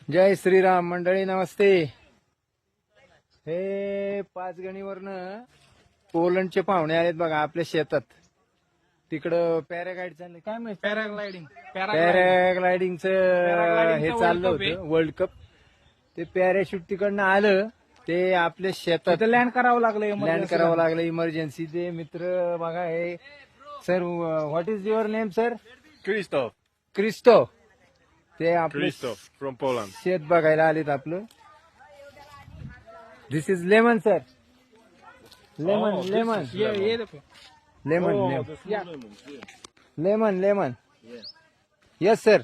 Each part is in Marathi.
जय श्रीराम मंडळी, नमस्ते. हे पाचगणीवरनं पोलंडचे पाहुणे आलेत बघा आपल्या शेतात. तिकडं पॅरागाईड चाललंय, काय माहिती पॅराग्लायडिंगचं हे चाललं होतं, वर्ल्ड कप. ते पॅराशूट तिकडनं आलं, ते आपल्या शेतात लँड करावं लागलं. लँड करावं लागलं इमर्जन्सी. ते मित्र बघा हे. Sir, what is your name sir? Krzysztof. Christo. ते आपलं Krzysztof from Poland. शेत बघायला आलेत आपलं. This is lemon sir. Lemon Oh, this lemon is lemon. Lemon Oh, lemon this is lemon. Yeah. Lemon lemon. Yeah. Yes sir.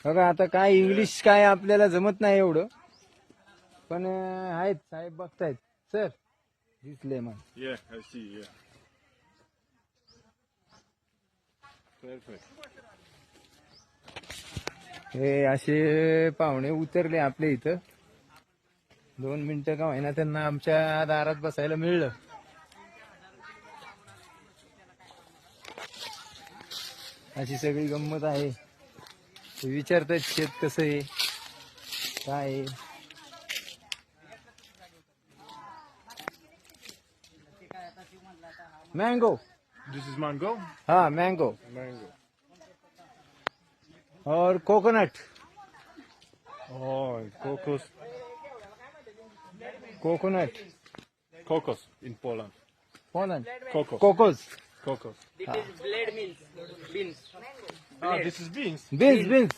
बघा आता काय इंग्लिश काय आपल्याला जमत नाही एवढं, पण आहेत साहेब बघतायत. Sir, this lemon. Yeah, I see. Yeah. Perfect. हे असे पाहुणे उतरले आपल्या इथं. 2 मिनिटं का होईना त्यांना आमच्या दारात बसायला मिळलं. अशी सगळी गंमत आहे. ते विचारतात शेत कसं आहे, काय आहे. मँगो. This is mango? हा, मँगो Mango. और coconut. Oh, kokos. Coconut. Kokos in Poland. Coconut. Kokos. Cocos. Kokos. Blade mills beans Ah, this is beans. Beans beans.